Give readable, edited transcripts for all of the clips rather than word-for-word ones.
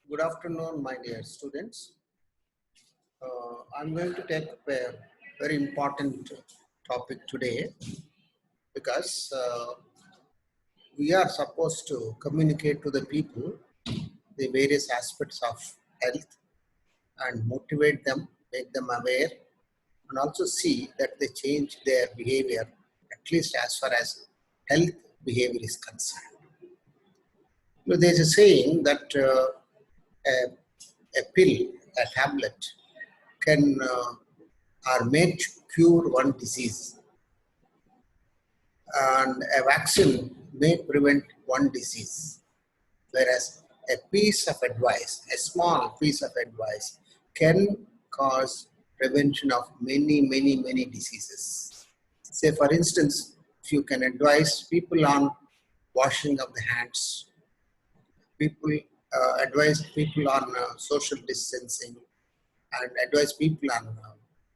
Good afternoon, my dear students. I'm going to take up a very important topic today because we are supposed to communicate to the people the various aspects of health and motivate them, make them aware, and also see that they change their behavior, at least as far as health behavior is concerned. There's a saying that a pill, a tablet, can are made to cure one disease, and a vaccine may prevent one disease, whereas a piece of advice, a small piece of advice, can cause prevention of many diseases. Say, for instance, if you can advise people on washing of the hands, people advise people on social distancing, and advise people on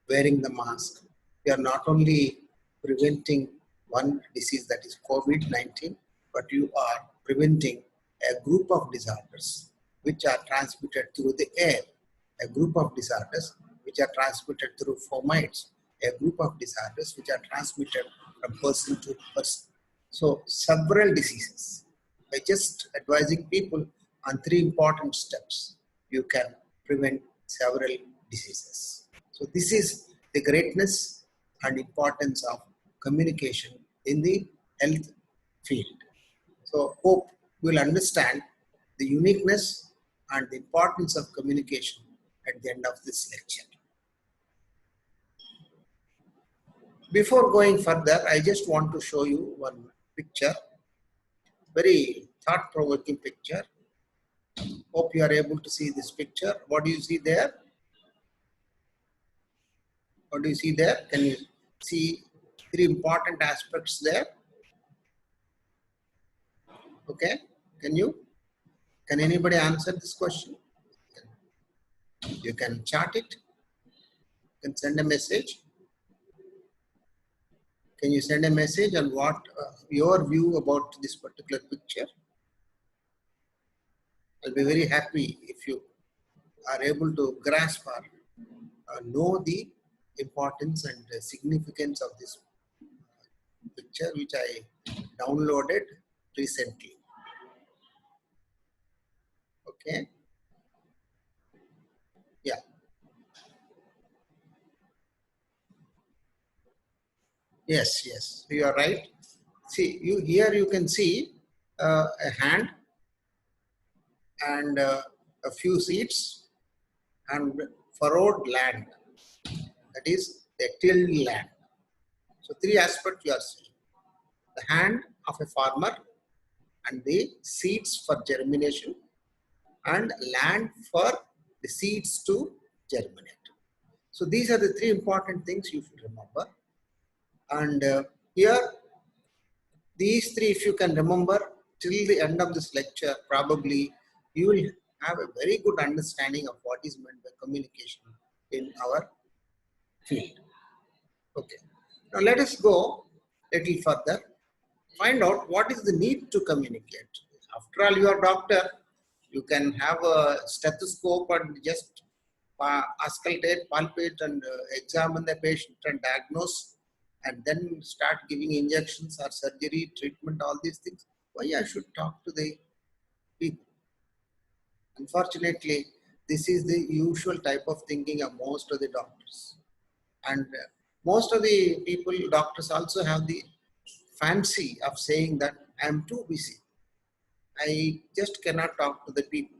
wearing the mask. We are not only preventing one disease, that is COVID-19, but you are preventing a group of disorders which are transmitted through the air, a group of disorders which are transmitted through fomites, a group of disorders which are transmitted from person to person. So several diseases. By just advising people on 3 important steps, you can prevent several diseases. So this is the greatness and importance of communication in the health field. So hope you will understand the uniqueness and the importance of communication at the end of this lecture. Before going further, I just want to show you one picture, very thought-provoking picture. Hope you are able to see this picture. What do you see there? What do you see there? Can you see 3 important aspects there? Okay. Can anybody answer this question? You can chat it. You can send a message. Can you send a message on what your view about this particular picture? I'll be very happy if you are able to grasp or know the importance and significance of this picture, which I downloaded recently. Okay. Yeah. Yes, you are right. See, here you can see a hand and a few seeds and furrowed land, that is the tilled land. So 3 aspects you are seeing: the hand of a farmer, and the seeds for germination, and land for the seeds to germinate. So these are the 3 important things you should remember. And here, these 3, if you can remember till the end of this lecture, probably you will have a very good understanding of what is meant by communication in our field. Okay. Now let us go a little further. Find out what is the need to communicate. After all, you are a doctor. You can have a stethoscope and just auscultate, palpate, and examine the patient and diagnose, and then start giving injections or surgery, treatment, all these things. Why I should talk to the people? Unfortunately, this is the usual type of thinking of most of the doctors. And most of the people, doctors also have the fancy of saying that I am too busy. I just cannot talk to the people.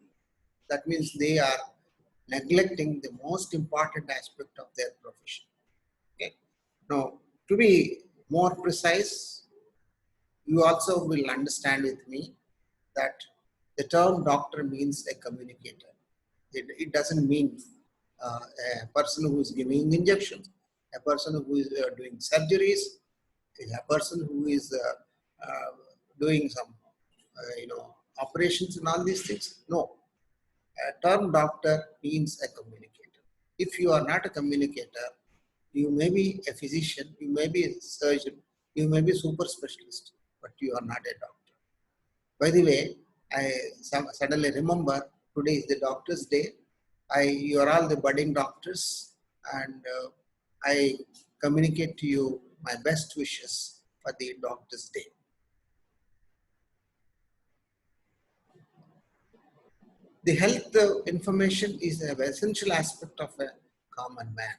That means they are neglecting the most important aspect of their profession. Okay. Now, to be more precise, you also will understand with me that the term doctor means a communicator. It doesn't mean a person who is giving injections, a person who is doing surgeries, a person who is doing some operations and all these things. No, a term doctor means a communicator. If you are not a communicator, you may be a physician, you may be a surgeon, you may be a super specialist, but you are not a doctor. By the way, I suddenly remember today is the Doctor's Day. You are all the budding doctors, and I communicate to you my best wishes for the Doctor's Day. The health information is an essential aspect of a common man.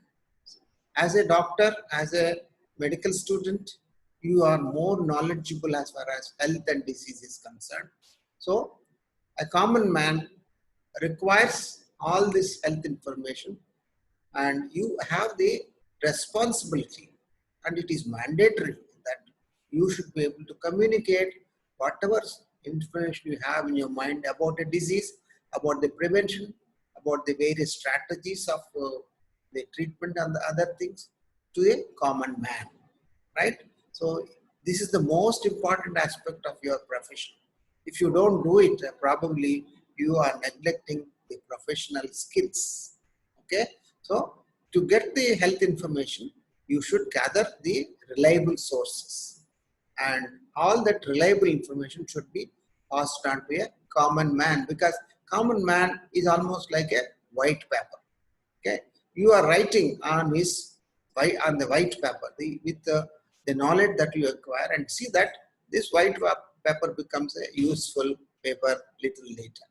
As a doctor, as a medical student, you are more knowledgeable as far as health and disease is concerned. So, a common man requires all this health information, and you have the responsibility, and it is mandatory that you should be able to communicate whatever information you have in your mind about a disease, about the prevention, about the various strategies of the treatment and the other things to a common man, right? So this is the most important aspect of your profession. If you don't do it, probably you are neglecting the professional skills. Okay, so to get the health information, you should gather the reliable sources, and all that reliable information should be passed on to a common man, because common man is almost like a white paper. Okay, you are writing on the white paper with the knowledge that you acquire, and see that this white paper becomes a useful paper little later.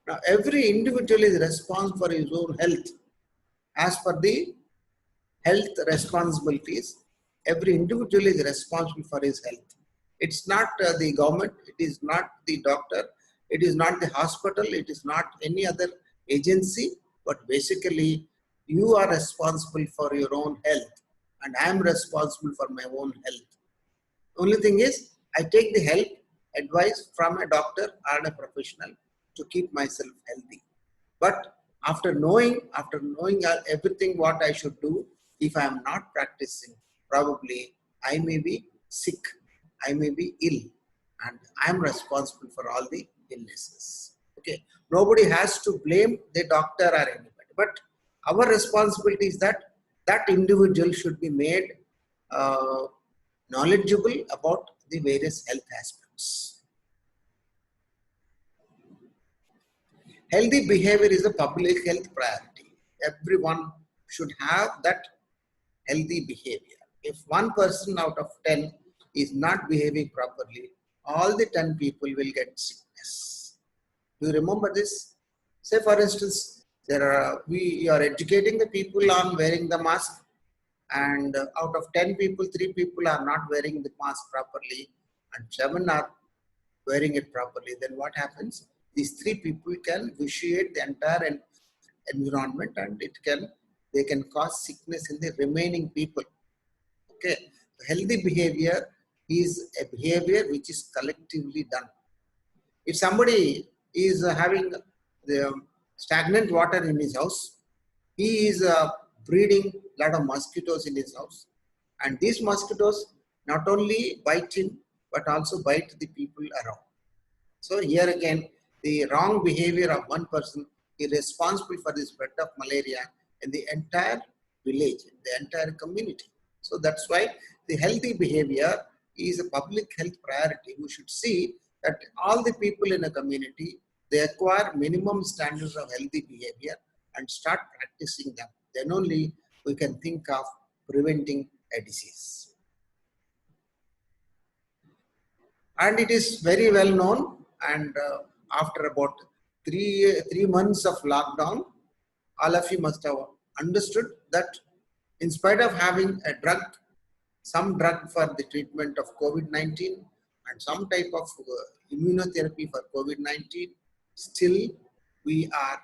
Now, every individual is responsible for his own health. As per the health responsibilities, every individual is responsible for his health. It's not the government, it is not the doctor, it is not the hospital, it is not any other agency, but basically you are responsible for your own health, and I am responsible for my own health. Only thing is, I take the help, advice from a doctor or a professional to keep myself healthy. But after knowing everything what I should do, if I am not practicing, probably I may be sick, I may be ill, and I am responsible for all the illnesses. Okay, nobody has to blame the doctor or anybody, but our responsibility is that that individual should be made knowledgeable about the various health aspects. Healthy behavior is a public health priority. Everyone should have that healthy behavior. If one person out of 10 is not behaving properly, all the 10 people will get sickness. Do you remember this? Say for instance, we are educating the people on wearing the mask, and out of 10 people, 3 people are not wearing the mask properly, and 7 are wearing it properly. Then what happens? These 3 people can vitiate the entire environment, and they can cause sickness in the remaining people. Okay, healthy behavior is a behavior which is collectively done. If somebody is having the stagnant water in his house, he is breeding a lot of mosquitoes in his house, and these mosquitoes not only bite him but also bite the people around. So here again, the wrong behavior of one person is responsible for the spread of malaria in the entire village, the entire community. So that's why the healthy behavior is a public health priority. We should see that all the people in a community, they acquire minimum standards of healthy behavior and start practicing them. Then only we can think of preventing a disease. And it is very well known, and after about three months of lockdown, all of you must have understood that in spite of having a drug, some drug for the treatment of COVID-19 and some type of immunotherapy for COVID-19, still we are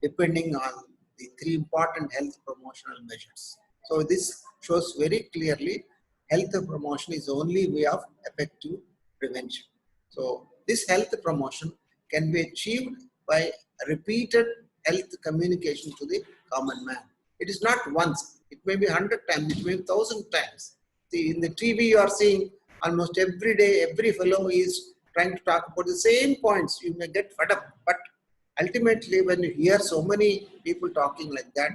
depending on the 3 important health promotional measures. So this shows very clearly health promotion is the only way of effective prevention. So this health promotion can be achieved by repeated health communication to the common man. It is not once, it may be 100 times, it may be 1,000 times. See, in the TV you are seeing almost every day, every fellow is trying to talk about the same points. You may get fed up, but ultimately when you hear so many people talking like that,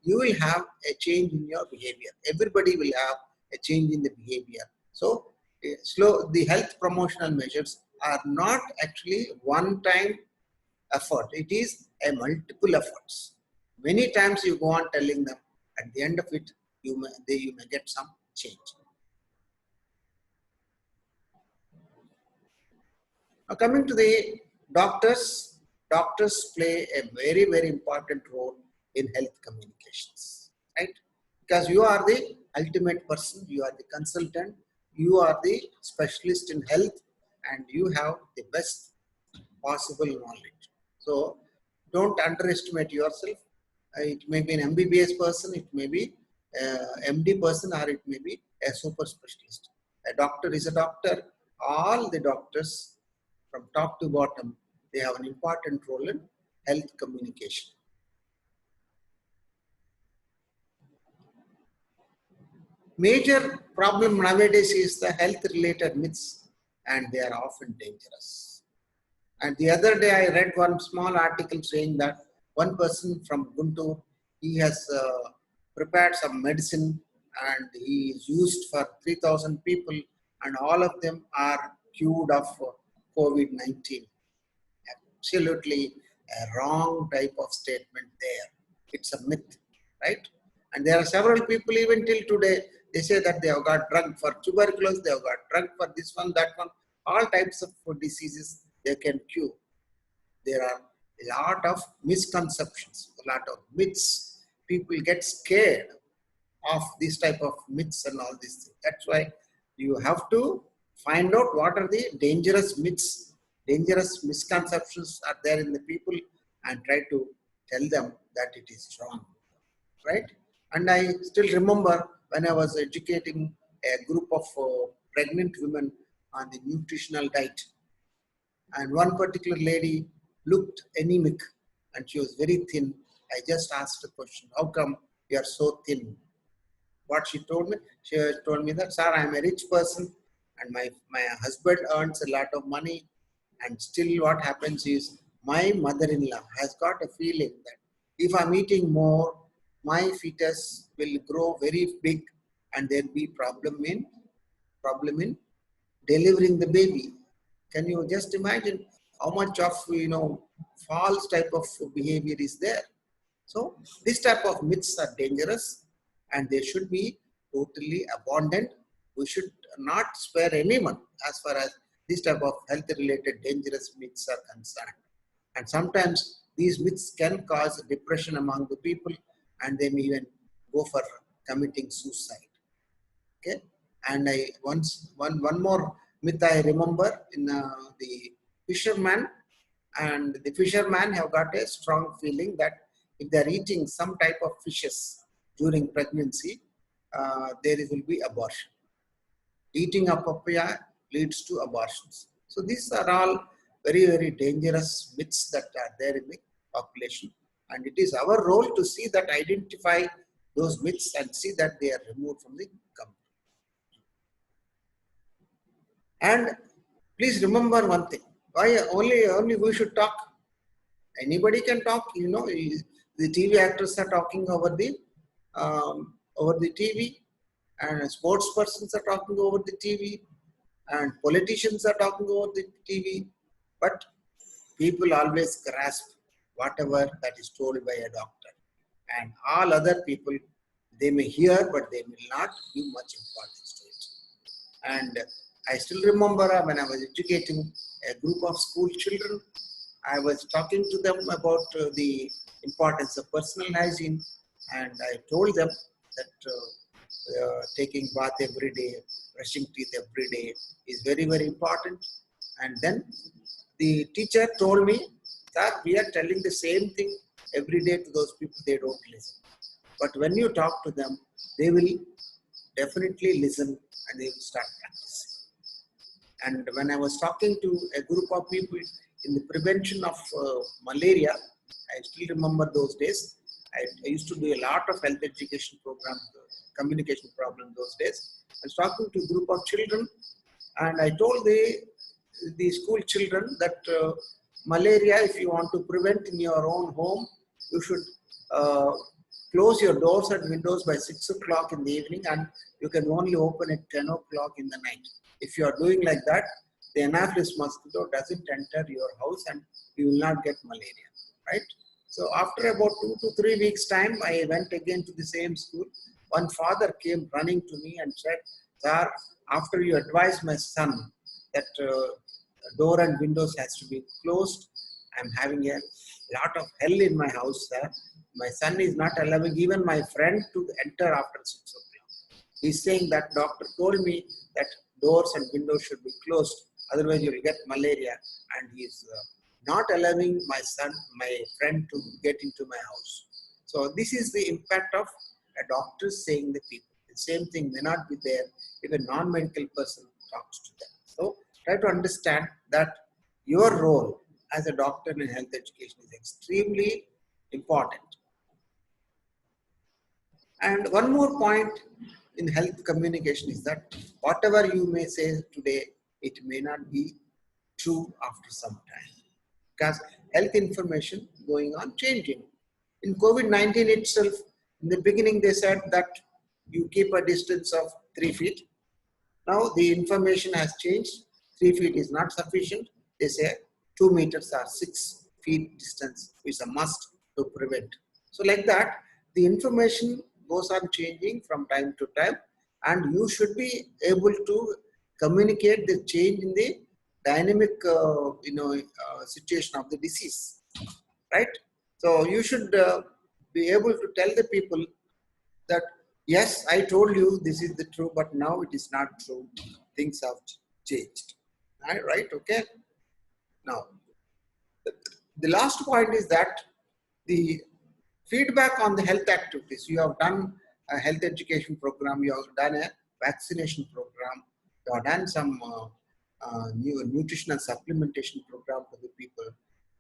you will have a change in your behavior. Everybody will have a change in the behavior. So the health promotional measures are not actually one-time effort. It is a multiple efforts. Many times you go on telling them, at the end of it, you may get some change. Now coming to the doctors, doctors play a very, very important role in health communications, right? Because you are the ultimate person, you are the consultant, you are the specialist in health, and you have the best possible knowledge. So don't underestimate yourself. It may be an MBBS person, it may be MD person, or it may be a super specialist. A doctor is a doctor. All the doctors, from top to bottom, they have an important role in health communication. Major problem nowadays is the health related myths, and they are often dangerous. And the other day I read one small article saying that one person from Guntur, he has prepared some medicine and he is used for 3,000 people, and all of them are cured of COVID-19. Absolutely a wrong type of statement there. It's a myth, right? And there are several people even till today, they say that they have got drug for tuberculosis, they have got drug for this one, that one, all types of diseases they can cure. There are a lot of misconceptions, a lot of myths. People get scared of this type of myths and all these things. That's why you have to find out what are the dangerous myths, dangerous misconceptions are there in the people, and try to tell them that it is wrong, right? And I still remember when I was educating a group of pregnant women on the nutritional diet, and one particular lady looked anemic and she was very thin. I just asked a question, how come you are so thin? What she told me that, sir, I am a rich person and my husband earns a lot of money, and still what happens is my mother-in-law has got a feeling that if I'm eating more, my fetus will grow very big and there'll be problem in delivering the baby. Can you just imagine how much of false type of behavior is there? So this type of myths are dangerous and they should be totally abandoned. We should not spare anyone as far as this type of health related dangerous myths are concerned. And sometimes these myths can cause depression among the people, and they may even go for committing suicide. Okay. And one more myth I remember in the fisherman, and the fisherman have got a strong feeling that if they are eating some type of fishes during pregnancy, there will be abortion. Eating a papaya leads to abortions. So these are all very, very dangerous myths that are there in the population. And it is our role to see that, identify those myths and see that they are removed from the community. And please remember one thing, why only we should talk? Anybody can talk, the TV actors are talking over the TV, and sports persons are talking over the TV, and politicians are talking over the TV, but people always grasp whatever that is told by a doctor, and all other people, they may hear but they will not give much importance to it. And I still remember when I was educating a group of school children, I was talking to them about the importance of personal hygiene, and I told them that taking bath every day, brushing teeth every day is very, very important. And then the teacher told me that we are telling the same thing every day to those people, they don't listen. But when you talk to them, they will definitely listen and they will start practicing. And when I was talking to a group of people in the prevention of malaria, I still remember those days. I used to do a lot of health education programs, communication problems those days. I was talking to a group of children, and I told the school children that malaria, if you want to prevent in your own home, you should close your doors and windows by 6 o'clock in the evening, and you can only open at 10 o'clock in the night. If you are doing like that, the Anopheles mosquito doesn't enter your house and you will not get malaria, right? So after about 2 to 3 weeks time, I went again to the same school. One father came running to me and said, "Sir, after you advised my son that door and windows has to be closed, I'm having a lot of hell in my house, sir. My son is not allowing even my friend to enter after 6 o'clock. He's saying that doctor told me that doors and windows should be closed, otherwise you will get malaria, and he's not allowing my son, my friend to get into my house." So this is the impact of a doctor saying the people. The same thing may not be there if a non-medical person talks to them. So try to understand that your role as a doctor in health education is extremely important. And one more point in health communication is that whatever you may say today, it may not be true after some time, because health information going on changing. In COVID-19 itself, in the beginning they said that you keep a distance of 3 feet. Now the information has changed. 3 feet is not sufficient. They say 2 meters or 6 feet distance is a must to prevent. So like that, the information goes on changing from time to time, and you should be able to communicate the change in the dynamic situation of the disease, right? So you should be able to tell the people that yes, I told you this is the true, but now it is not true. Things have changed. Right? Okay. Now, the last point is that the feedback on the health activities. You have done a health education program. You have done a vaccination program. You have done some new nutritional supplementation program for the people,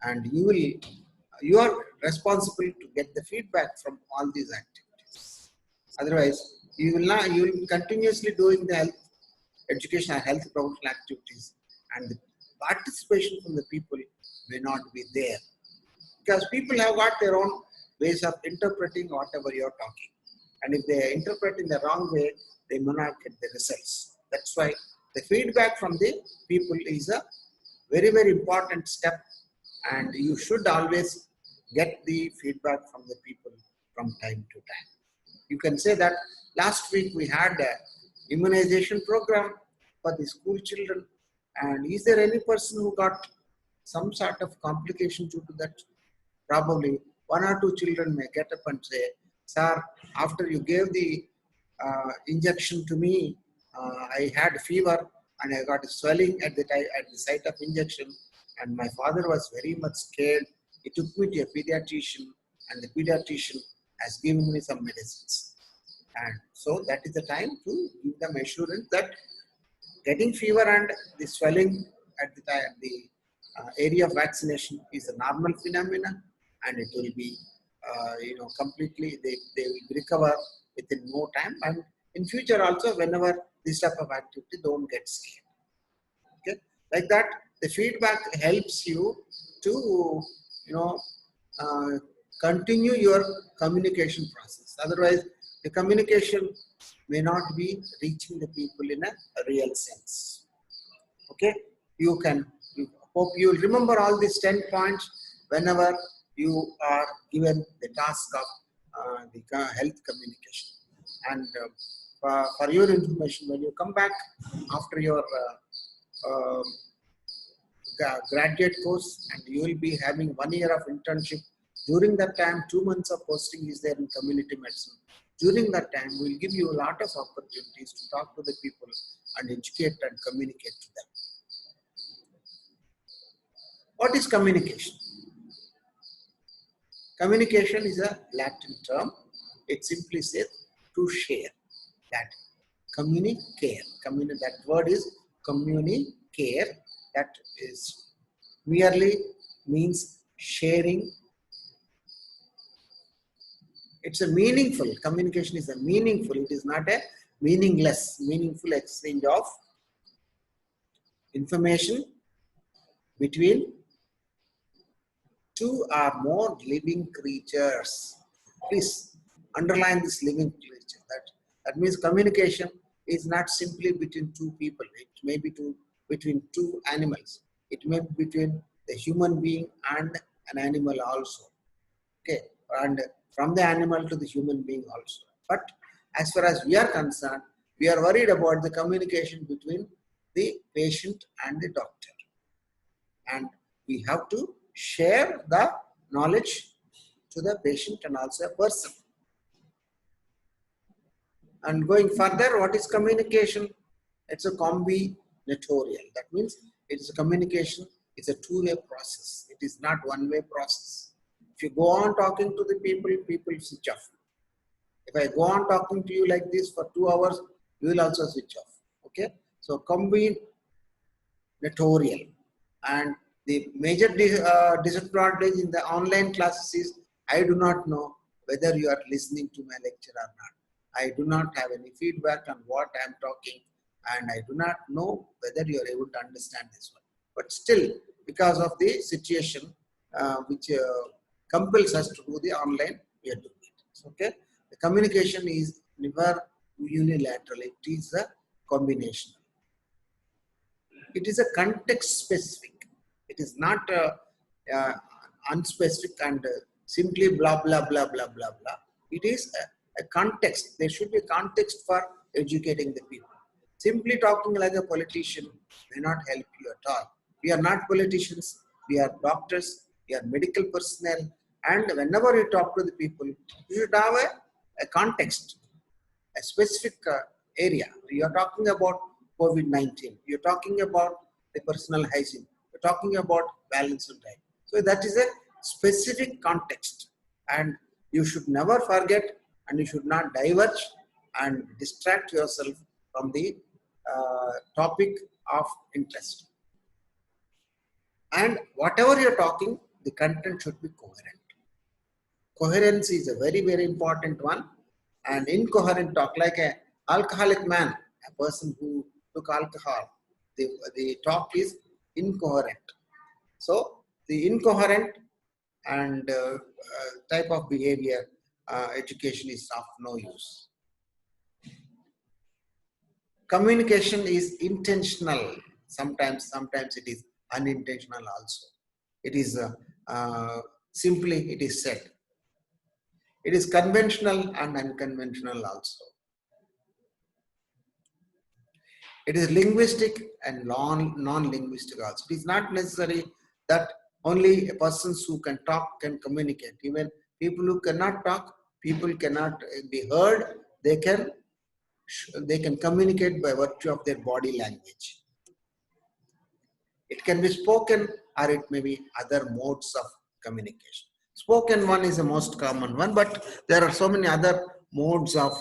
and you are responsible to get the feedback from all these activities. Otherwise, you will continuously doing the health education and health promotional activities, and the participation from the people may not be there, because people have got their own ways of interpreting whatever you're talking, and if they interpret in the wrong way, they may not get the results. That's why the feedback from the people is a very, very important step, and you should always get the feedback from the people from time to time. You can say that last week we had a immunization program for the school children, and is there any person who got some sort of complication due to that? Probably one or two children may get up and say, "Sir, after you gave the injection to me, I had fever and I got swelling at the site of injection, and my father was very much scared. He took me to a pediatrician, and the pediatrician has given me some medicines." And so that is the time to give them assurance that getting fever and the swelling at the area of vaccination is a normal phenomenon, and it will be completely, they will recover within no time, and in future also, whenever this type of activity, don't get scared. Okay, like that, the feedback helps you to continue your communication process. Otherwise, the communication may not be reaching the people in a real sense. Okay, you hope you will remember all these 10 points whenever you are given the task of the health communication. And for your information, when you come back after your graduate course, and you will be having 1 year of internship. During that time, 2 months of posting is there in community medicine. During that time, we will give you a lot of opportunities to talk to the people and educate and communicate to them. What is communication? Communication is a Latin term. It simply says to share. That communicare. That word is communicare. That is merely means sharing. It's a meaningful, communication is a meaningful, it is not a meaningless, meaningful exchange of information between two or more living creatures. Please underline this living creature. That means communication is not simply between two people. It may be between two animals. It may be between the human being and an animal also. Okay, and from the animal to the human being also. But as far as we are concerned, we are worried about the communication between the patient and the doctor. And we have to share the knowledge to the patient and also a person. And going further, what is communication? It's a combinatorial. That means it's a communication, it's a two-way process. It is not one-way process. If you go on talking to the people, people switch off. If I go on talking to you like this for 2 hours, you will also switch off. Okay? So combinatorial. And the major disadvantage in the online classes is I do not know whether you are listening to my lecture or not. I do not have any feedback on what I am talking, and I do not know whether you are able to understand this one. But still, because of the situation which compels us to do the online, we are doing it. Okay? The communication is never unilateral. It is a combination. It is a context specific. It is not unspecific and simply blah, blah, blah, blah, blah, blah. It is a context. There should be context for educating the people. Simply talking like a politician may not help you at all. We are not politicians. We are doctors. We are medical personnel. And whenever you talk to the people, you should have a context, a specific area. You are talking about COVID-19. You're talking about the personal hygiene. You're talking about balance of diet. So that is a specific context, and you should never forget, and you should not diverge and distract yourself from the topic of interest. And whatever you're talking, the content should be coherent. Coherence is a very, very important one. And incoherent talk, like an alcoholic man, a person who took alcohol, the talk is incoherent. So the incoherent and type of behavior education is of no use. Communication is intentional. Sometimes it is unintentional also. It is simply it is said. It is conventional and unconventional also. It is linguistic and non-linguistic also. It is not necessary that only persons who can talk can communicate. Even people who cannot talk, people cannot be heard, they can communicate by virtue of their body language. It can be spoken, or it may be other modes of communication. Spoken one is the most common one, but there are so many other modes of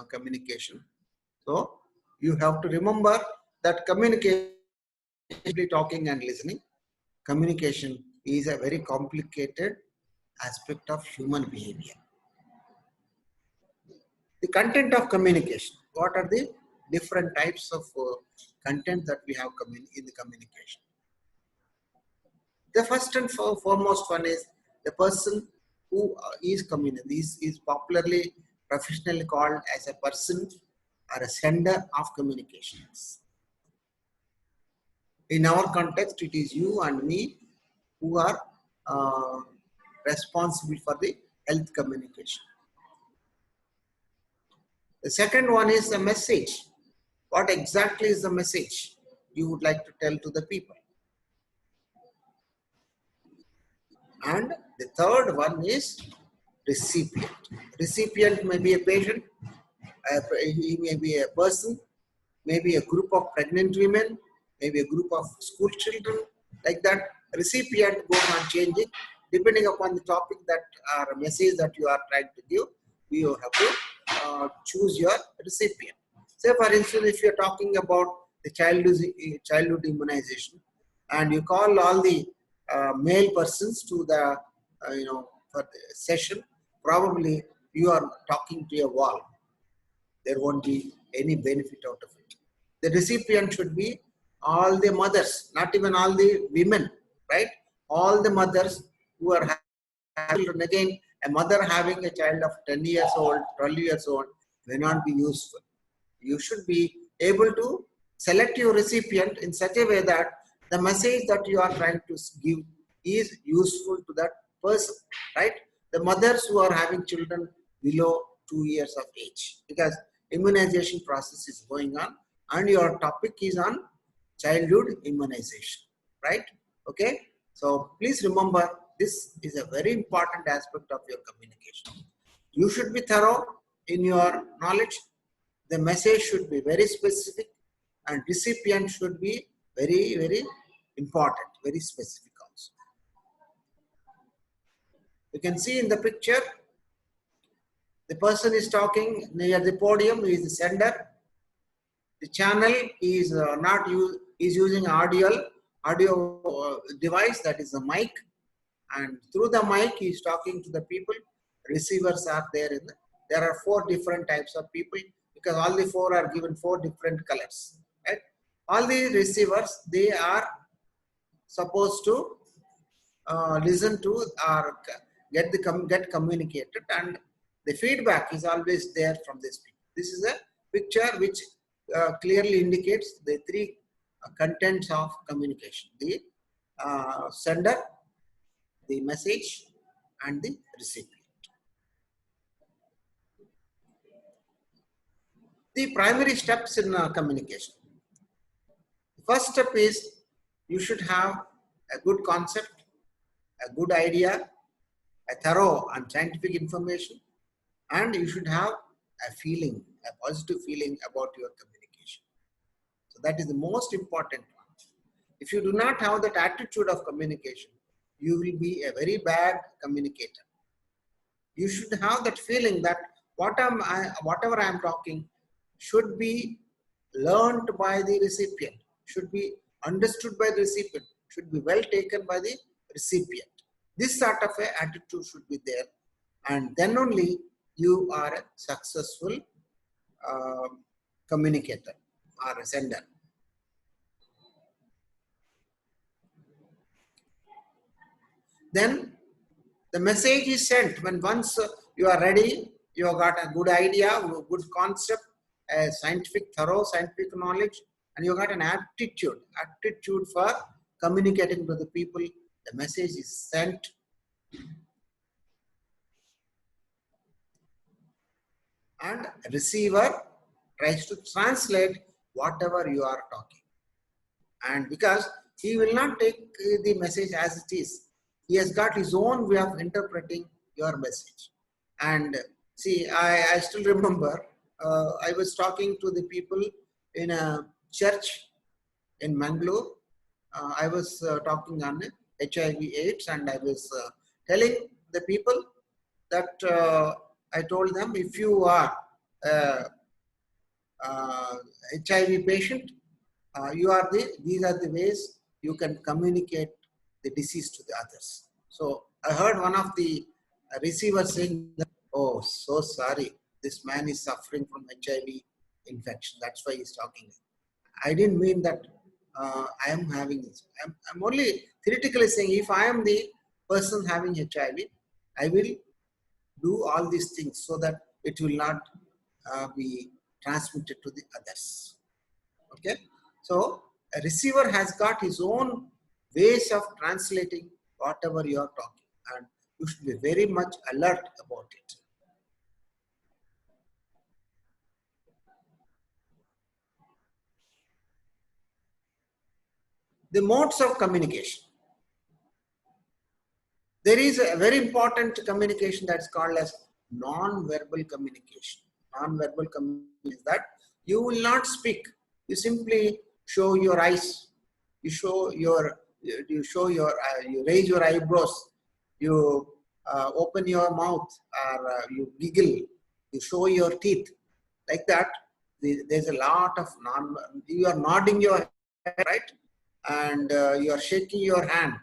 communication. So you have to remember that communication, talking and listening, communication is a very complicated aspect of human behavior. The content of communication. What are the different types of content that we have in the communication? The first and foremost one is the person who is communicating. This is popularly, professionally called as a person or a sender of communications. In our context, it is you and me who are responsible for the health communication. The second one is the message. What exactly is the message you would like to tell to the people? And the third one is recipient. Recipient may be a patient, he may be a person, maybe a group of pregnant women, maybe a group of school children, like that. Recipient goes on changing depending upon the topic that or message that you are trying to give. You have to choose your recipient. Say for instance, if you are talking about the childhood immunization, and you call all the male persons to the for the session, probably you are talking to a wall. There won't be any benefit out of it. The recipient should be all the mothers, not even all the women, right? All the mothers who are having children. Again, A mother having a child of 10 years old, 12 years old may not be useful. You should be able to select your recipient in such a way that the message that you are trying to give is useful to that person, right? The mothers who are having children below 2 years of age, because immunization process is going on and your topic is on childhood immunization, right? Okay, so please remember, this is a very important aspect of your communication. You should be thorough in your knowledge. The message should be very specific, and recipient should be very, very important, very specific also. You can see in the picture, the person is talking near the podium, he is the sender. The channel is is using audio device, that is a mic, and through the mic he is talking to the people. Receivers are there. There are 4 different types of people, because all the 4 are given 4 different colors, right? All the receivers, they are supposed to listen to or get communicated, and the feedback is always there from this people. This is a picture which clearly indicates the 3 contents of communication: the sender, the message, and the recipient. The primary steps in communication. The first step is you should have a good concept, a good idea, a thorough and scientific information, and you should have a feeling, a positive feeling about your communication. So that is the most important one. If you do not have that attitude of communication, you will be a very bad communicator. You should have that feeling that whatever I am talking should be learned by the recipient, should be understood by the recipient, should be well taken by the recipient. This sort of a attitude should be there, and then only you are a successful communicator or a sender. Then the message is sent when once you are ready, you have got a good idea, a good concept, a thorough scientific knowledge, and you got an aptitude for communicating to the people. The message is sent. And receiver tries to translate whatever you are talking. And because he will not take the message as it is, he has got his own way of interpreting your message. And see, I still remember, I was talking to the people in a church in Mangalore. I was talking on HIV/AIDS, and I was telling the people that I told them, if you are HIV patient, these are the ways you can communicate the disease to the others. So I heard one of the receivers saying that, oh, so sorry, this man is suffering from HIV infection, that's why he's talking. I didn't mean that I am having this. I'm only theoretically saying, if I am the person having HIV, I will do all these things so that it will not be transmitted to the others. Okay, so a receiver has got his own ways of translating whatever you are talking, and you should be very much alert about it. The modes of communication. There is a very important communication that's called as non-verbal communication. Non-verbal communication is that you will not speak. You simply show your eyes. You raise your eyebrows. You open your mouth, or you giggle. You show your teeth. Like that, there's a lot of you are nodding your head, right? And you are shaking your hand.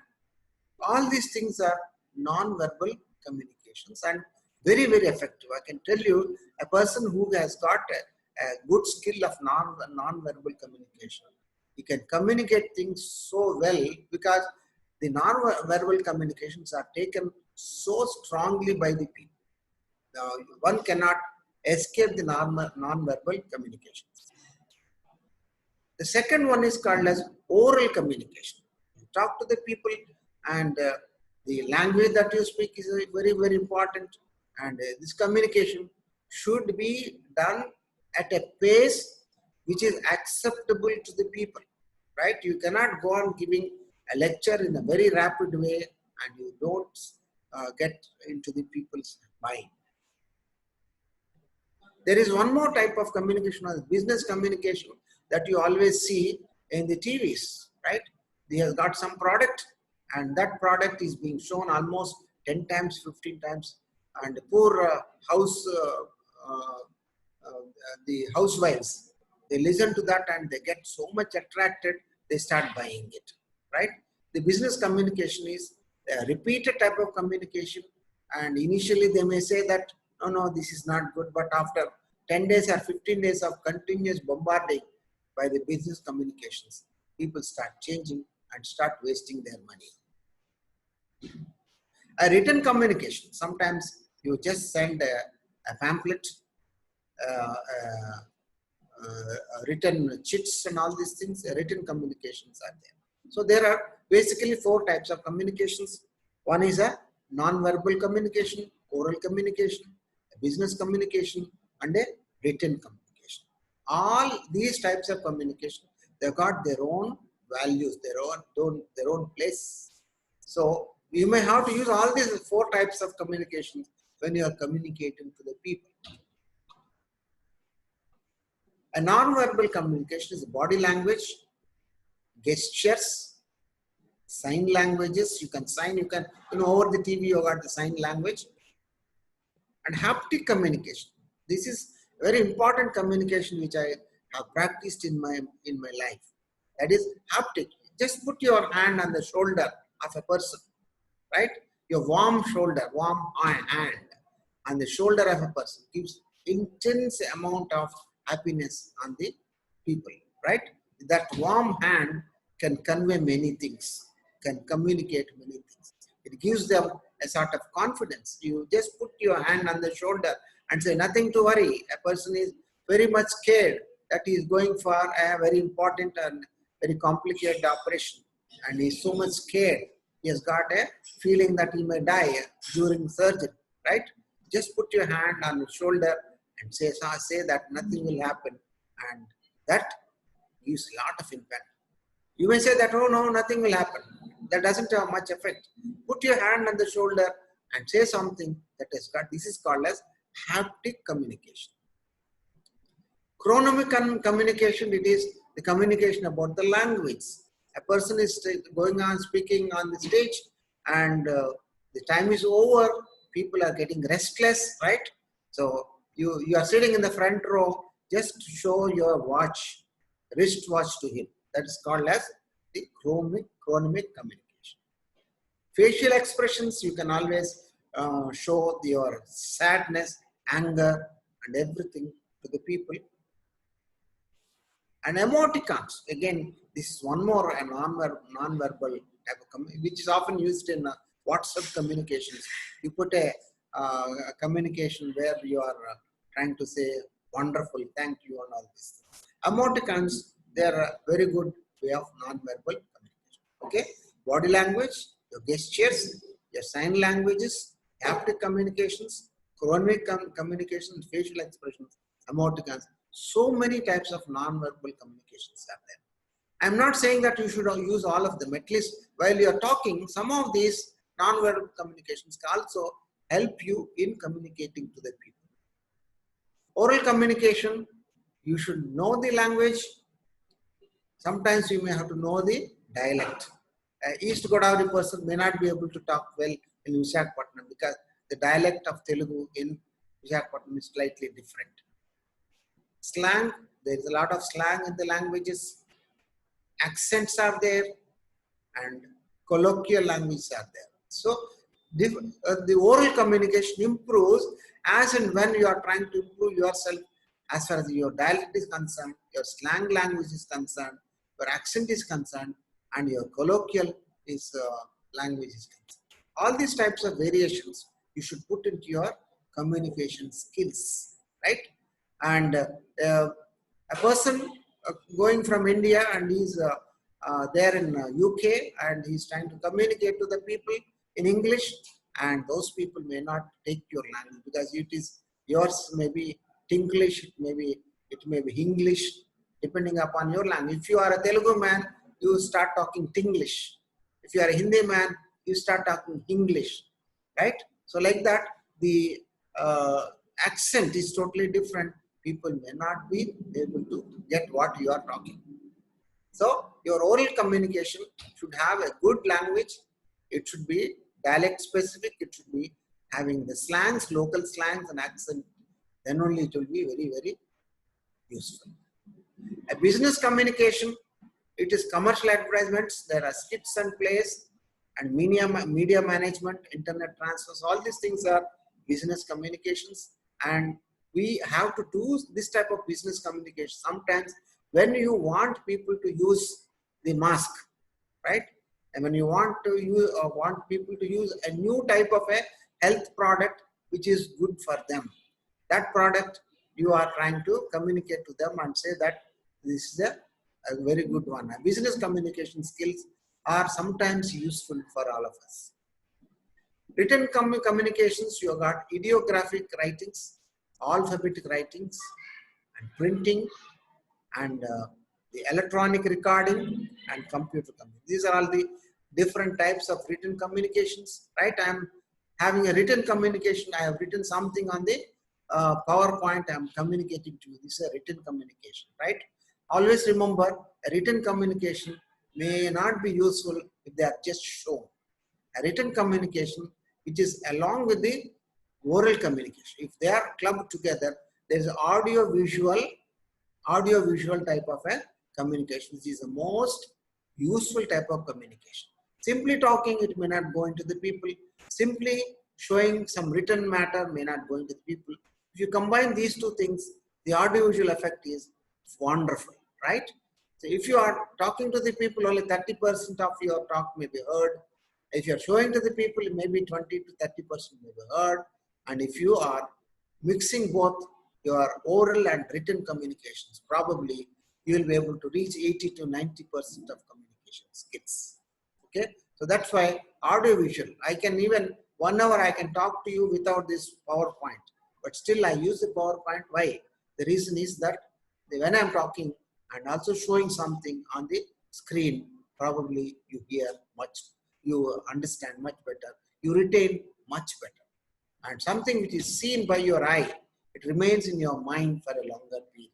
All these things are non-verbal communications and very, very effective. I can tell you, a person who has got a good skill of non-verbal communication, he can communicate things so well, because the non-verbal communications are taken so strongly by the people. Now, one cannot escape the non-verbal communication. The second one is called as oral communication. You talk to the people, and the language that you speak is very, very important. And this communication should be done at a pace which is acceptable to the people, right? You cannot go on giving a lecture in a very rapid way and you don't get into the people's mind. There is one more type of communication, business communication, that you always see in the TVs, right? They have got some product and that product is being shown almost 10 times, 15 times, and poor the housewives, they listen to that and they get so much attracted, they start buying it, right? The business communication is a repeated type of communication, and initially they may say that, no, this is not good, but after 10 days or 15 days of continuous bombarding by the business communications, people start changing and start wasting their money. A written communication, sometimes you just send a pamphlet, written chits and all these things, written communications are there. So there are basically 4 types of communications. One is a non-verbal communication, oral communication, a business communication, and a written communication. All these types of communication, they've got their own values, their own place. So you may have to use all these 4 types of communications when you are communicating to the people. A non-verbal communication is body language, gestures, sign languages. You can sign, you can, over the TV you got the sign language, and haptic communication. This is very important communication which I have practiced in my life. That is haptic. Just put your hand on the shoulder of a person, right? Your warm shoulder, warm hand on the shoulder of a person gives intense amount of happiness on the people, right? That warm hand can convey many things, can communicate many things. It gives them a sort of confidence. You just put your hand on the shoulder and say, nothing to worry. A person is very much scared that he is going for a very important and very complicated operation, and he is so much scared. He has got a feeling that he may die during surgery, right? Just put your hand on the shoulder and say that nothing will happen, and that gives a lot of impact. You may say that, oh no, nothing will happen. That doesn't have much effect. Put your hand on the shoulder and say something that has got, this is called as haptic communication. Chronomic communication, it is the communication about the language. A person is going on speaking on the stage, and the time is over, people are getting restless, right? So you are sitting in the front row, just show your watch, wrist watch to him. That is called as the chronomic communication. Facial expressions, you can always show your sadness, anger, and everything to the people. And emoticons, again, this is one more non-verbal type of which is often used in WhatsApp communications. You put a communication where you are trying to say wonderful, thank you, and all this. Emoticons, they are a very good way of non-verbal communication. Okay, body language, your gestures, your sign languages, haptic communications, chronomic communications, facial expressions, emoticons. So many types of non-verbal communications are there. I'm not saying that you should use all of them. At least while you're talking, some of these non-verbal communications can also help you in communicating to the people. Oral communication, you should know the language. Sometimes you may have to know the dialect. East Godavari person may not be able to talk well in Visakhapatnam because the dialect of Telugu in Visakhapatnam is slightly different. Slang, there is a lot of slang in the languages. Accents are there, and colloquial languages are there. So the oral communication improves as and when you are trying to improve yourself as far as your dialect is concerned, your slang language is concerned, your accent is concerned, and your colloquial language is concerned. all these types of variations you should put into your communication skills, right? And a person going from India and he's there in UK and he's trying to communicate to the people in English, and those people may not take your language because it is yours, maybe Tinglish, it may be English, depending upon your language. If you are a Telugu man, you start talking Tinglish. If you are a Hindi man, you start talking English, right? So like that, the accent is totally different. People may not be able to get what you are talking. So your oral communication should have a good language. It should be dialect specific. It should be having the slangs, local slangs and accent. Then only it will be very, very useful. A business communication, it is commercial advertisements. There are skits and plays and media management, internet transfers. All these things are business communications, and we have to do this type of business communication. Sometimes when you want people to use the mask, right? And when you want to use or want people to use a new type of a health product which is good for them, that product you are trying to communicate to them and say that this is a very good one. Business communication skills are sometimes useful for all of us. Written communications, you have got ideographic writings, alphabetic writings, and printing, and the electronic recording and computer communication. These are all the different types of written communications, right? I am having a written communication. I have written something on the PowerPoint. I am communicating to you. This is a written communication, right? Always remember, a written communication may not be useful if they are just shown. A written communication, which is along with the oral communication, if they are clubbed together, there is audio visual type of a communication, which is the most useful type of communication. Simply talking, it may not go into the people. Simply showing some written matter may not go into the people. If you combine these two things, the audiovisual effect is wonderful, right? So if you are talking to the people, only 30% of your talk may be heard. If you are showing to the people, maybe 20 to 30% may be heard. And if you are mixing both your oral and written communications, probably you will be able to reach 80 to 90% of communication skills. Okay, so that's why audiovisual. I can even 1 hour I can talk to you without this PowerPoint, but still I use the PowerPoint. Why? The reason is that when I'm talking and also showing something on the screen, probably you hear much, you understand much better, you retain much better. And something which is seen by your eye, it remains in your mind for a longer period.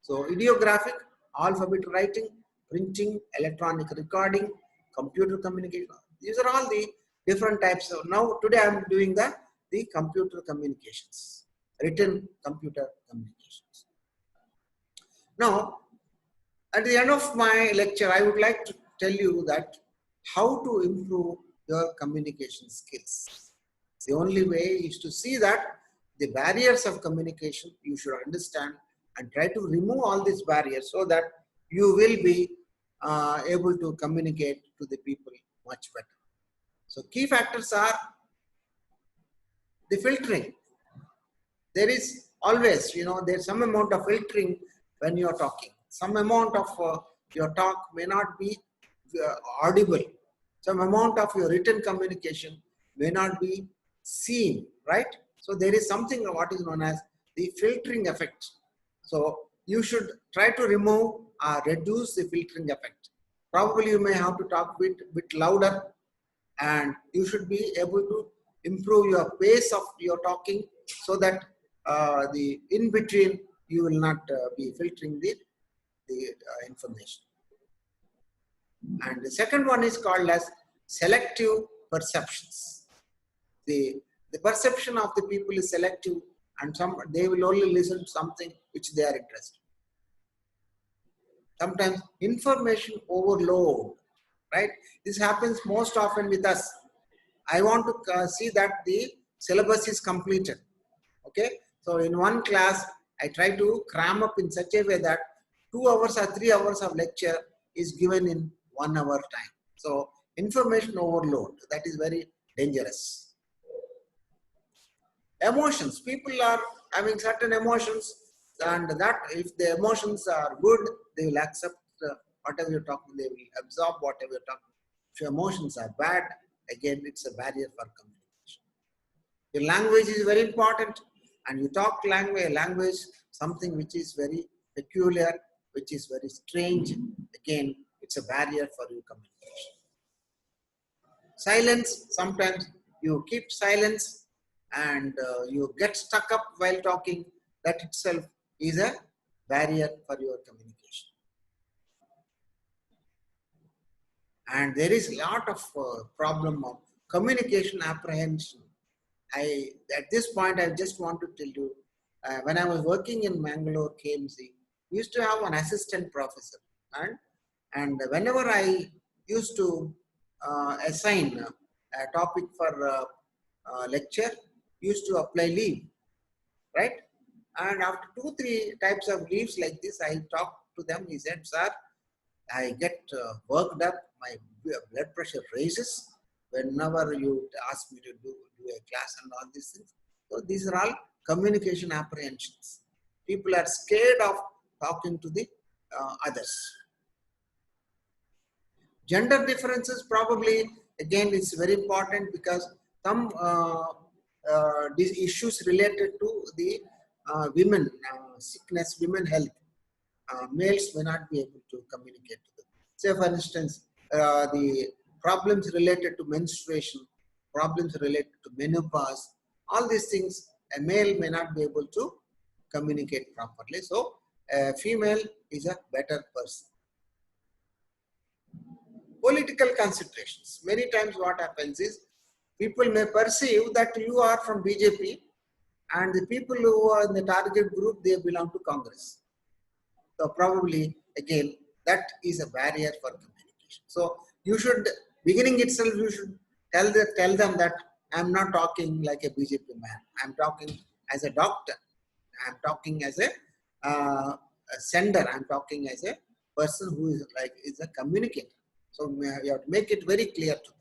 So ideographic, alphabet writing, printing, electronic recording, computer communication, these are all the different types of, now today I am doing the computer communications, written computer communications. Now, at the end of my lecture, I would like to tell you that how to improve your communication skills. The only way is to see that the barriers of communication you should understand and try to remove all these barriers so that you will be able to communicate to the people much better. So key factors are the filtering. There is always, there's some amount of filtering when you're talking. Some amount of your talk may not be audible. Some amount of your written communication may not be seen, right? So there is something what is known as the filtering effect. So you should try to remove or reduce the filtering effect. Probably you may have to talk a bit louder, and you should be able to improve your pace of your talking so that the in between you will not be filtering the information. And the second one is called as selective perceptions. The perception of the people is selective, and they will only listen to something which they are interested in. Sometimes information overload, right? This happens most often with us. I want to see that the syllabus is completed. Okay, so in one class, I try to cram up in such a way that 2 hours or 3 hours of lecture is given in 1 hour time. So information overload, that is very dangerous. Emotions. People are having certain emotions, and that if the emotions are good, they will accept whatever you're talking, they will absorb whatever you're talking. If your emotions are bad, again, it's a barrier for communication. Your language is very important, and you talk language, something which is very peculiar, which is very strange, again, it's a barrier for your communication. Silence, sometimes you keep silence and you get stuck up while talking, that itself is a barrier for your communication. And there is a lot of problem of communication apprehension. At this point, I just want to tell you, when I was working in Mangalore KMC, we used to have an assistant professor, and whenever I used to assign a topic for lecture, used to apply leave, right? And after 2-3 types of leaves like this, I talked to them. He said, "Sir, I get worked up, my blood pressure raises whenever you ask me to do a class and all these things." So these are all communication apprehensions. People are scared of talking to the others. Gender differences probably, again, it's very important because some these issues related to the women sickness, women health, males may not be able to communicate to them. Say, for instance, the problems related to menstruation, problems related to menopause, all these things, a male may not be able to communicate properly. So, a female is a better person. Political considerations. Many times what happens is, people may perceive that you are from BJP and the people who are in the target group, they belong to Congress. So probably, again, that is a barrier for communication. So you should, beginning itself, you should tell them that I'm not talking like a BJP man. I'm talking as a doctor. I'm talking as a sender. I'm talking as a person who is a communicator. So you have to make it very clear to them.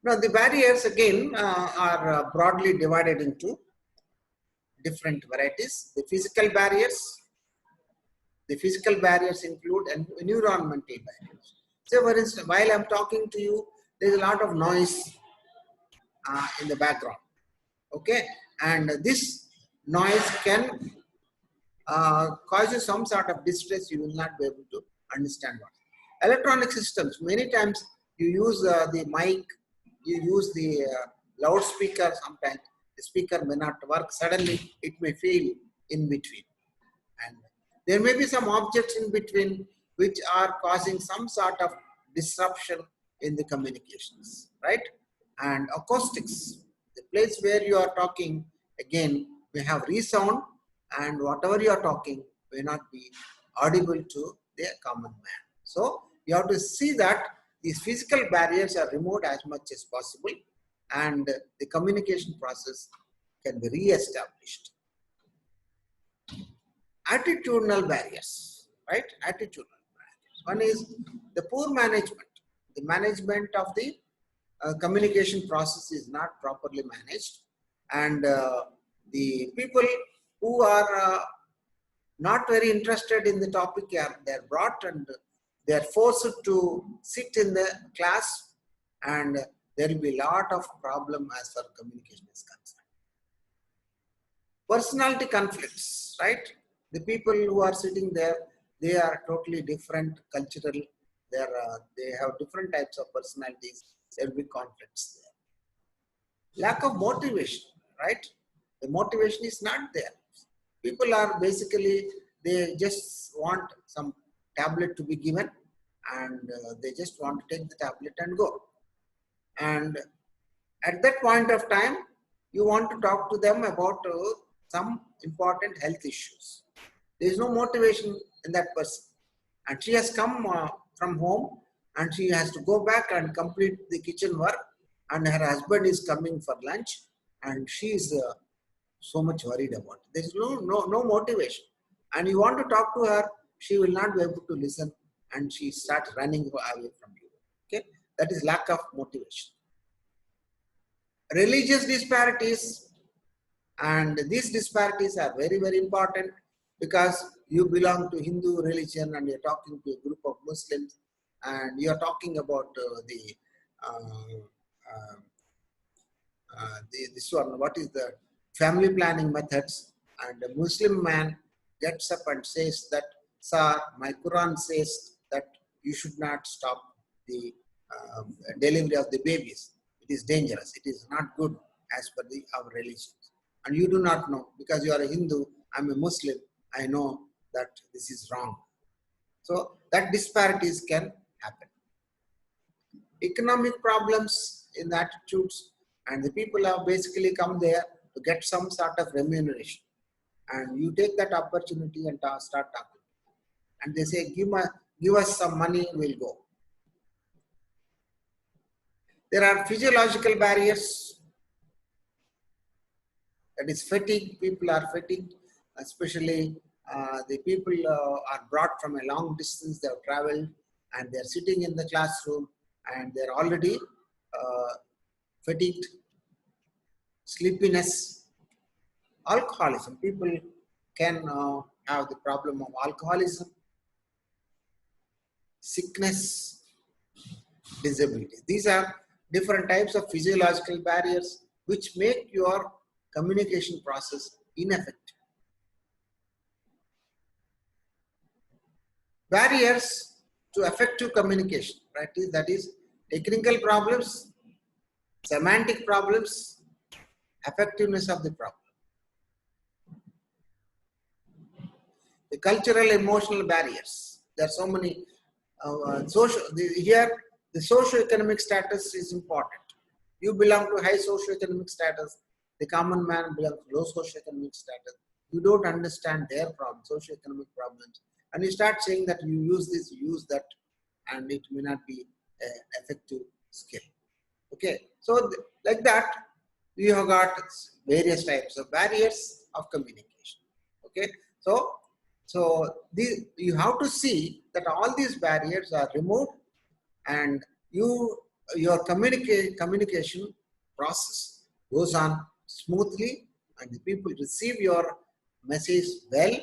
Now the barriers again are broadly divided into different varieties. The physical barriers. The physical barriers include environmental barriers. So for instance, while I'm talking to you, there's a lot of noise in the background. Okay, and this noise can cause you some sort of distress. You will not be able to understand what. Electronic systems, many times you use the mic, you use the loudspeaker, sometimes the speaker may not work, suddenly it may fail in between. And there may be some objects in between which are causing some sort of disruption in the communications, right? And acoustics, the place where you are talking, again, may have resound, and whatever you are talking may not be audible to the common man. So you have to see that these physical barriers are removed as much as possible, and the communication process can be re-established. Attitudinal barriers, right? Attitudinal barriers. One is the poor management. The management of the communication process is not properly managed, and the people who are not very interested in the topic, they're brought and they're forced to sit in the class, and there will be a lot of problem as far as communication is concerned. Personality conflicts, right? The people who are sitting there, they are totally different cultural, they have different types of personalities, there will be conflicts there. Lack of motivation, right? The motivation is not there. People are basically, they just want some tablet to be given, and they just want to take the tablet and go. And at that point of time, you want to talk to them about some important health issues. There is no motivation in that person, and she has come from home, and she has to go back and complete the kitchen work, and her husband is coming for lunch, and she is so much worried about it. There is no motivation, and you want to talk to her, she will not be able to listen, and she starts running away from you. Okay, that is lack of motivation. religious disparities, and these disparities are very, very important because you belong to Hindu religion and you're talking to a group of Muslims and you're talking about uh, this one, what is the family planning methods, and a Muslim man gets up and says that, sir, my Quran says that you should not stop the delivery of the babies. It is dangerous. It is not good as per our religion. And you do not know because you are a Hindu, I'm a Muslim, I know that this is wrong. So that disparities can happen. Economic problems in the attitudes, and the people have basically come there to get some sort of remuneration, and you take that opportunity and start talking, and they say, give us some money, we'll go. There are physiological barriers, that is fatigue. People are fatigued, especially the people are brought from a long distance, they have traveled and they're sitting in the classroom and they're already fatigued. Sleepiness, alcoholism. People can have the problem of alcoholism, sickness, disability. These are different types of physiological barriers which make your communication process ineffective. Barriers to effective communication, right? That is technical problems, semantic problems, effectiveness of the problem. The cultural emotional barriers. There are so many here the socio-economic status is important. You belong to high socio-economic status, the common man belongs to low socio-economic status. You don't understand their problems, socio-economic problems, and you start saying that you use this, you use that, and it may not be an effective skill. Okay, so like that, you have got various types of barriers of communication. Okay, so you have to see that all these barriers are removed, and your communication process goes on smoothly, and the people receive your message well,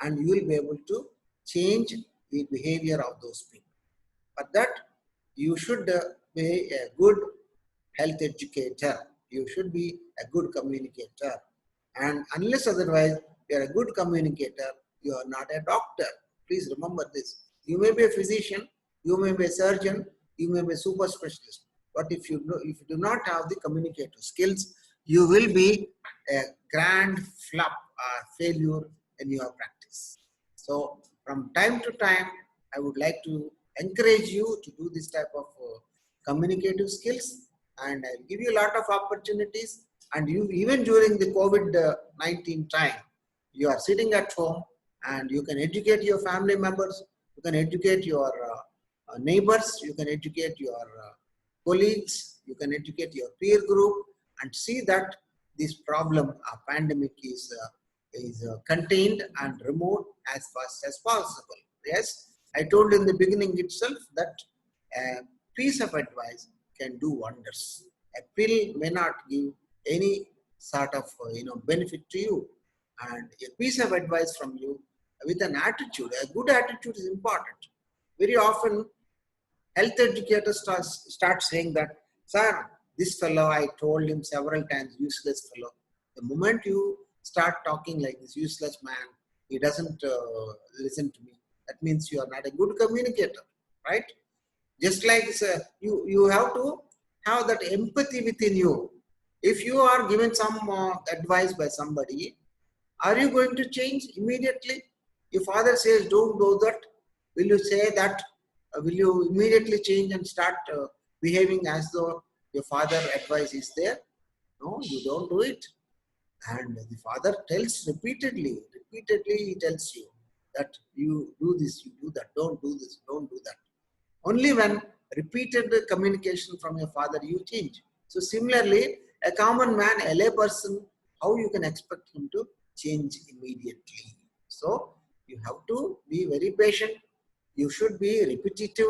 and you will be able to change the behavior of those people. But that you should be a good health educator. You should be a good communicator. And unless otherwise, you are a good communicator, you are not a doctor. Please remember this. You may be a physician, you may be a surgeon, you may be a super specialist. But if you do not have the communicative skills, you will be a grand flop or failure in your practice. So from time to time, I would like to encourage you to do this type of communicative skills, and I'll give you a lot of opportunities. And you, even during the COVID-19 time, you are sitting at home and you can educate your family members, you can educate your neighbors, you can educate your colleagues, you can educate your peer group, and see that this problem, pandemic, is contained and removed as fast as possible. Yes, I told in the beginning itself that a piece of advice can do wonders. A pill may not give any sort of benefit to you, and a piece of advice from you with an attitude, a good attitude is important. Very often, health educators start saying that, sir, this fellow, I told him several times, useless fellow. The moment you start talking like this useless man, he doesn't listen to me. That means you are not a good communicator, right? Just like you have to have that empathy within you. If you are given some advice by somebody, are you going to change immediately? Your father says, don't do that. Will you say that? Will you immediately change and start behaving as though your father advice is there? No, you don't do it. And the father tells repeatedly he tells you that you do this, you do that, don't do this, don't do that. Only when repeated communication from your father, you change. So similarly, a common man, a lay person, how you can expect him to change immediately? So you have to be very patient. You should be repetitive.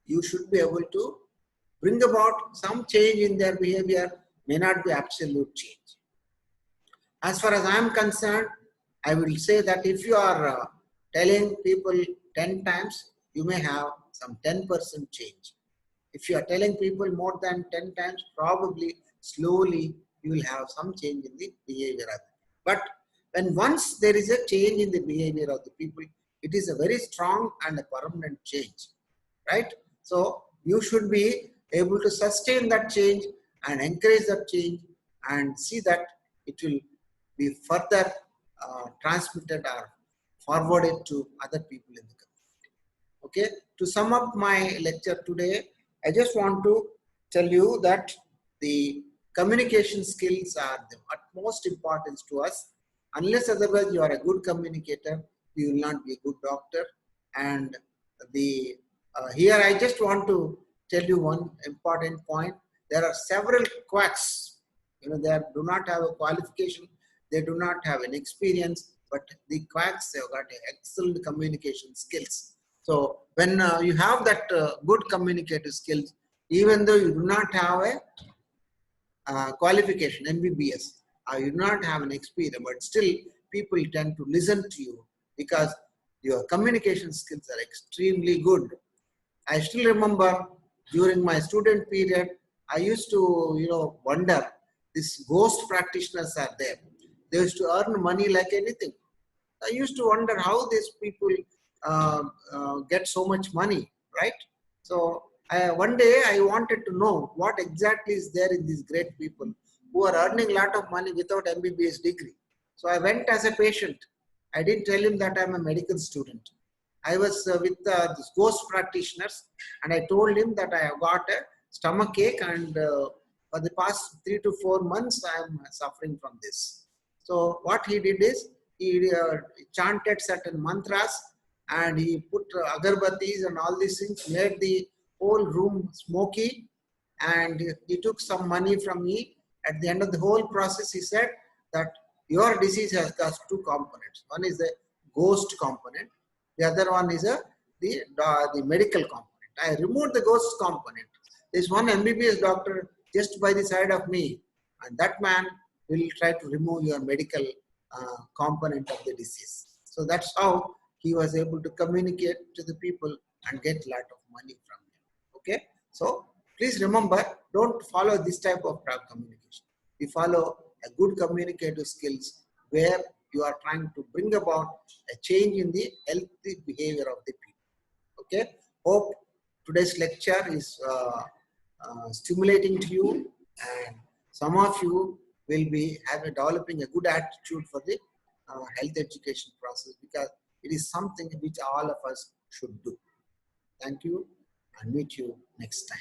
You should be able to bring about some change in their behavior may not be absolute change. As far as I am concerned, I will say that if you are telling people 10 times, you may have some 10% change. If you are telling people more than 10 times, probably slowly you will have some change in the behavior of them. But when once there is a change in the behavior of the people, it is a very strong and a permanent change, right? So you should be able to sustain that change and encourage that change and see that it will be further transmitted or forwarded to other people in the community. Okay, to sum up my lecture today, I just want to tell you that the communication skills are the utmost importance to us. Unless otherwise you are a good communicator, you will not be a good doctor. And the here I just want to tell you one important point. There are several quacks. You know, they do not have a qualification, they do not have an experience, but the quacks have got excellent communication skills. So when you have that good communicative skills, even though you do not have a qualification, MBBS, you do not have an experience, but still people tend to listen to you because your communication skills are extremely good. I still remember during my student period, I used to, wonder, these ghost practitioners are there. They used to earn money like anything. I used to wonder how these people get so much money, right? So one day I wanted to know what exactly is there in these great people who are earning a lot of money without MBBS degree. So I went as a patient. I didn't tell him that I'm a medical student. I was with these ghost practitioners, and I told him that I have got a stomach ache, and for the past 3 to 4 months I am suffering from this. So what he did is he chanted certain mantras, and he put agarbattis and all these things, made the whole room smoky, and he took some money from me. At the end of the whole process, he said that your disease has got two components. One is the ghost component, the other one is the medical component. I removed the ghost component. There's one MBBS doctor just by the side of me, and that man will try to remove your medical component of the disease. So that's how he was able to communicate to the people and get a lot of money from them. Okay, so please remember, don't follow this type of communication. We follow a good communicative skills where you are trying to bring about a change in the healthy behavior of the people. Okay, hope today's lecture is stimulating to you, and some of you will be developing a good attitude for the health education process, because it is something which all of us should do. Thank you, and meet you next time.